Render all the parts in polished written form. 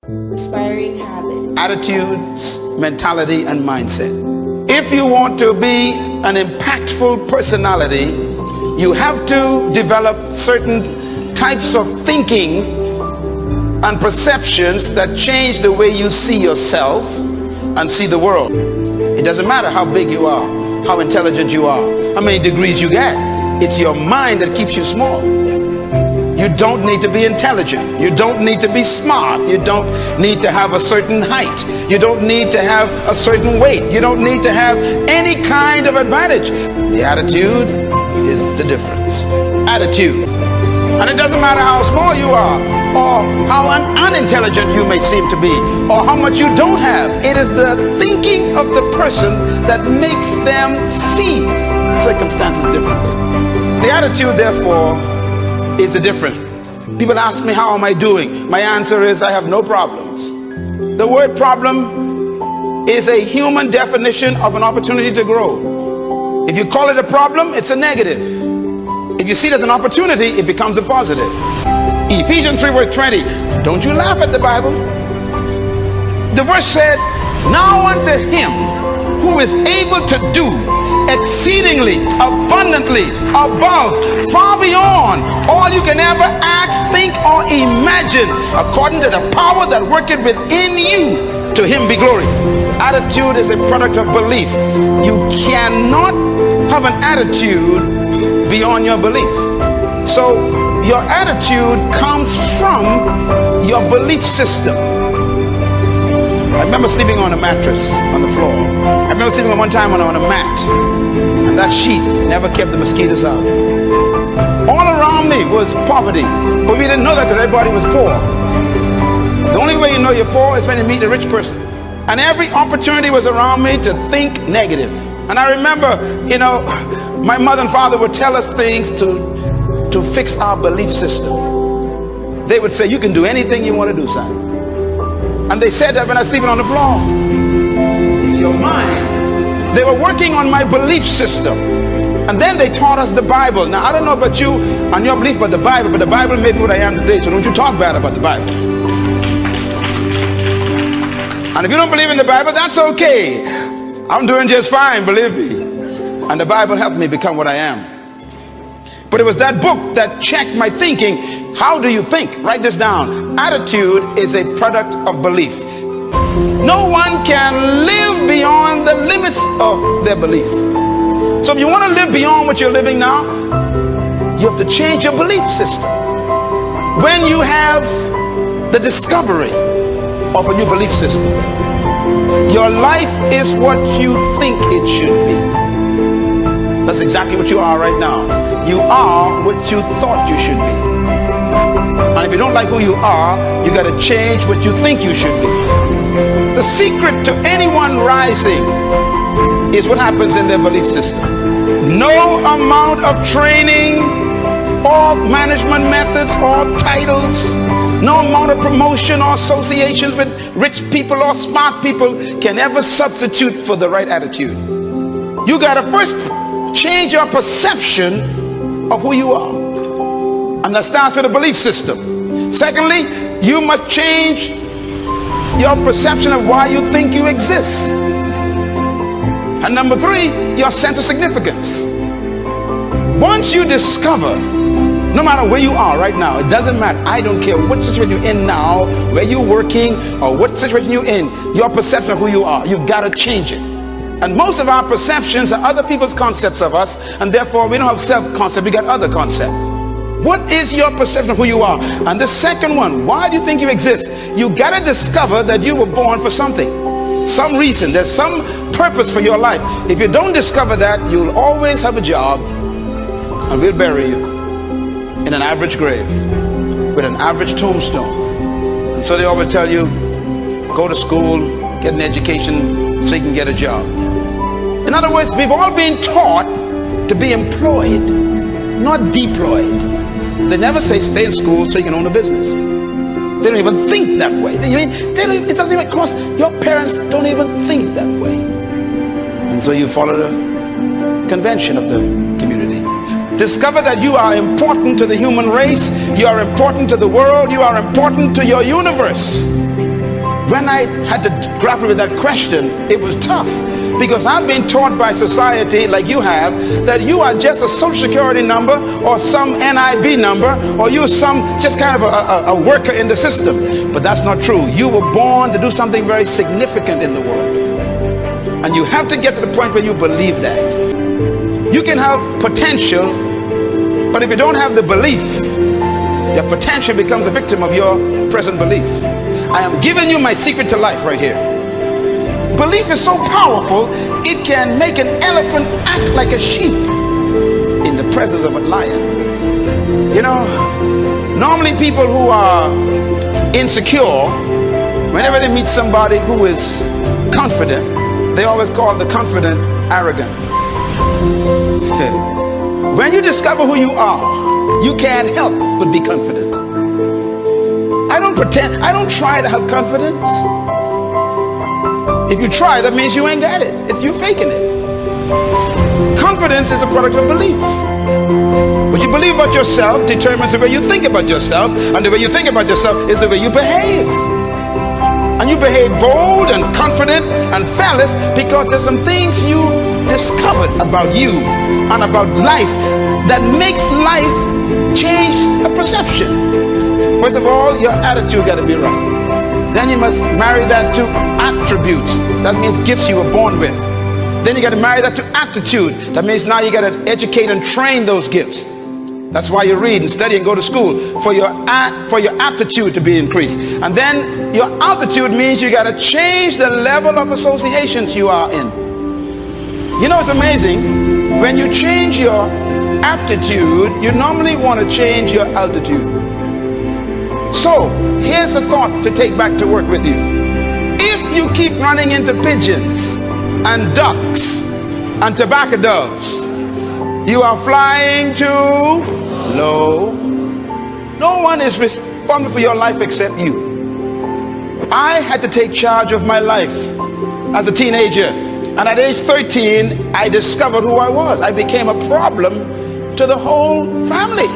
Inspiring habits. Attitudes, mentality, and mindset. If you want to be an impactful personality, you have to develop certain types of thinking and perceptions that change the way you see yourself and see the world. It doesn't matter how big you are, how intelligent you are, how many degrees you get. It's your mind that keeps you small. You don't need to be intelligent. You don't need to be smart. You don't need to have a certain height. You don't need to have a certain weight. You don't need to have any kind of advantage. The attitude is the difference. Attitude. And it doesn't matter how small you are, or how unintelligent you may seem to be, or how much you don't have. It is the thinking of the person that makes them see circumstances differently. The attitude, therefore, is the difference. People ask me, how am I doing? My answer is, I have no problems. The word problem is a human definition of an opportunity to grow. If you call it a problem, it's a negative. If you see it as an opportunity, it becomes a positive. Ephesians 3 verse 20. Don't you laugh at the Bible. The verse said, now unto him who is able to do exceedingly, abundantly, above, far beyond all you can ever ask, think, or imagine, according to the power that worketh within you, to him be glory. Attitude is a product of belief. You cannot have an attitude beyond your belief. So your attitude comes from your belief system. I remember sleeping on a mattress on the floor. I remember sleeping one time on a mat, and that sheet never kept the mosquitoes out. All around me was poverty, but we didn't know that because everybody was poor. The only way you know you're poor is when you meet a rich person. And every opportunity was around me to think negative. And I remember, my mother and father would tell us things to fix our belief system. They would say, you can do anything you want to do, son. And they said that when I was sleeping on the floor. It's your mind. They were working on my belief system. And then they taught us the Bible. Now, I don't know about you and your belief about the Bible, but the Bible made me what I am today. So don't you talk bad about the Bible. And if you don't believe in the Bible, that's okay. I'm doing just fine, believe me. And the Bible helped me become what I am. But it was that book that checked my thinking. How do you think? Write this down. Attitude is a product of belief. No one can live beyond the limits of their belief. So if you want to live beyond what you're living now, you have to change your belief system. When you have the discovery of a new belief system, your life is what you think it should be. That's exactly what you are right now. You are what you thought you should be. And if you don't like who you are, you got to change what you think you should be. The secret to anyone rising is what happens in their belief system. No amount of training or management methods or titles, no amount of promotion or associations with rich people or smart people can ever substitute for the right attitude. You got to first change your perception of who you are. And that starts with a belief system. Secondly, you must change your perception of why you think you exist. And number three, your sense of significance. Once you discover, no matter where you are right now, it doesn't matter. I don't care what situation you're in now, where you're working, or what situation you're in, your perception of who you are, you've got to change it. And most of our perceptions are other people's concepts of us, and therefore we don't have self-concept, we got other concept. What is your perception of who you are? And the second one, why do you think you exist? You got to discover that you were born for something, some reason. There's some purpose for your life. If you don't discover that, you'll always have a job, and we'll bury you in an average grave with an average tombstone. And so they always tell you, go to school, get an education so you can get a job. In other words, we've all been taught to be employed, not deployed. They never say stay in school so you can own a business. They don't even think that way. It doesn't even cross. Your parents don't even think that way. And so you follow the convention of the community. Discover that you are important to the human race. You are important to the world. You are important to your universe. when I had to grapple with that question, it was tough, because I've been taught by society, like you have, that you are just a social security number or some NIB number, or you're some just kind of a worker in the system. But that's not true. You were born to do something very significant in the world, and you have to get to the point where you believe that. You can have potential, but if you don't have the belief, your potential becomes a victim of your present belief. I am giving you my secret to life right here. Belief is so powerful, it can make an elephant act like a sheep in the presence of a lion. You know, normally people who are insecure, whenever they meet somebody who is confident, they always call the confident arrogant. When you discover who you are, you can't help but be confident. I don't pretend, I don't try to have confidence. If you try, that means you ain't got it. It's you faking it. Confidence is a product of belief. What you believe about yourself determines the way you think about yourself, and the way you think about yourself is the way you behave. And you behave bold and confident and fearless because there's some things you discovered about you and about life that makes life change a perception. First of all, your attitude got to be right. Then you must marry that to attributes. That means gifts you were born with. Then you got to marry that to aptitude. That means now you got to educate and train those gifts. That's why you read and study and go to school, for your aptitude to be increased. And then your altitude means you got to change the level of associations you are in. You know, it's amazing. When you change your aptitude, you normally want to change your altitude. So here's a thought to take back to work with you. If you keep running into pigeons and ducks and tobacco doves, you are flying too low. No one is responsible for your life except you. I had to take charge of my life as a teenager, and at age 13 I discovered who I was. I became a problem to the whole family.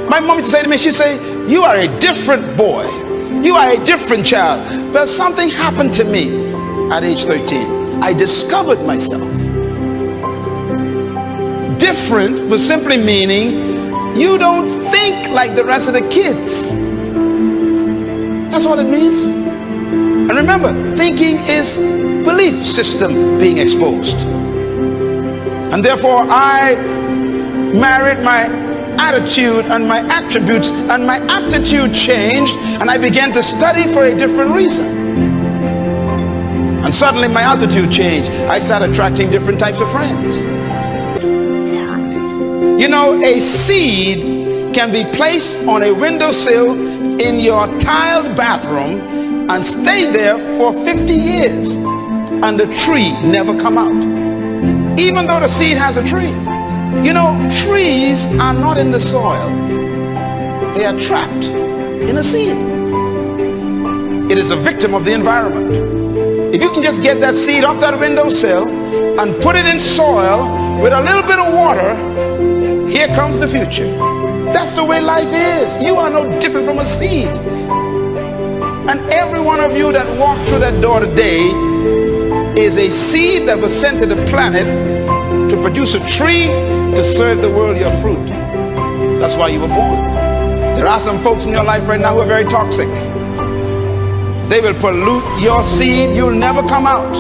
My mom used to say to me, she'd say, "You are a different boy, you are a different child." But something happened to me at age 13. I discovered myself. Different was simply meaning you don't think like the rest of the kids. That's all it means. And remember, thinking is belief system being exposed. And therefore I married my attitude and my attributes, and my aptitude changed, and I began to study for a different reason. And suddenly my altitude changed. I started attracting different types of friends. You know, a seed can be placed on a windowsill in your tiled bathroom and stay there for 50 years and the tree never come out, even though the seed has a tree. You know, trees are not in the soil. They are trapped in a seed. It is a victim of the environment. If you can just get that seed off that windowsill and put it in soil with a little bit of water, here comes the future. That's the way life is. You are no different from a seed. And every one of you that walked through that door today is a seed that was sent to the planet to produce a tree to serve the world your fruit. That's why you were born. There are some folks in your life right now who are very toxic. They will pollute your seed. You'll never come out.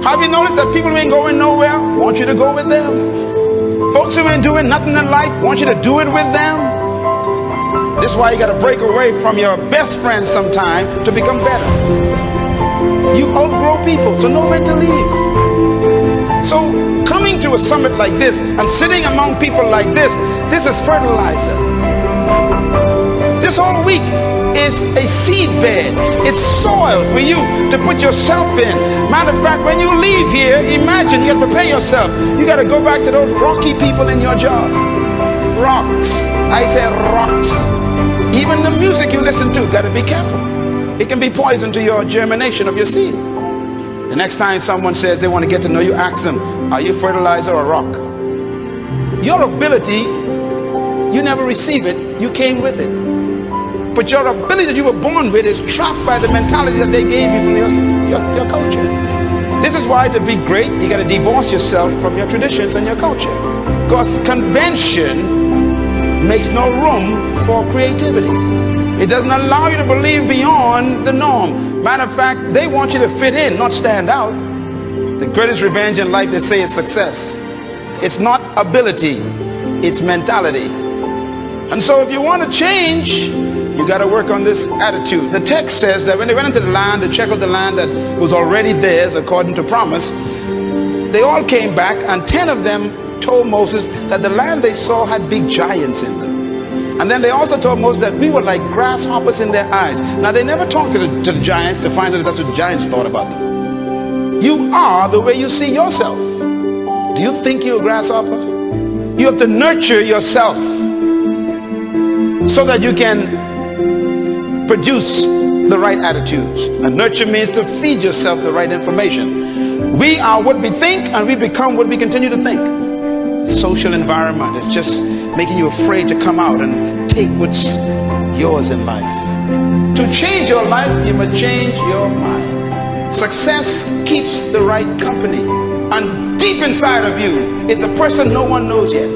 Have you noticed that people who ain't going nowhere want you to go with them? Folks who ain't doing nothing in life want you to do it with them. This is why you got to break away from your best friends sometime to become better. You outgrow people, so know when to leave. So coming to a summit like this and sitting among people like this is fertilizer. This whole week is a seed bed. It's soil for you to put yourself in. Matter of fact, when you leave here, imagine you got to prepare yourself. You got to go back to those rocky people in your job. Rocks. I said rocks. Even the music you listen to, got to be careful. It can be poison to your germination of your seed. The next time someone says they want to get to know you, ask them, are you fertilizer or rock? Your ability, you never receive it, you came with it. But your ability that you were born with is trapped by the mentality that they gave you from your culture. This is why to be great, you got to divorce yourself from your traditions and your culture. Because convention makes no room for creativity. It doesn't allow you to believe beyond the norm. Matter of fact, they want you to fit in, not stand out. The greatest revenge in life, they say, is success. It's not ability, it's mentality. And so if you want to change, you got to work on this attitude. The text says that when they went into the land to check out the land that was already theirs according to promise, they all came back, and 10 of them told Moses that the land they saw had big giants in them. And then they also told Moses that we were like grasshoppers in their eyes. Now they never talked to the giants to find out if that's what the giants thought about them. You are the way you see yourself. Do you think you're a grasshopper? You have to nurture yourself so that you can produce the right attitudes. And nurture means to feed yourself the right information. We are what we think, and we become what we continue to think. The social environment is just making you afraid to come out and take what's yours in life. To change your life, you must change your mind. Success keeps the right company. And deep inside of you is a person no one knows yet.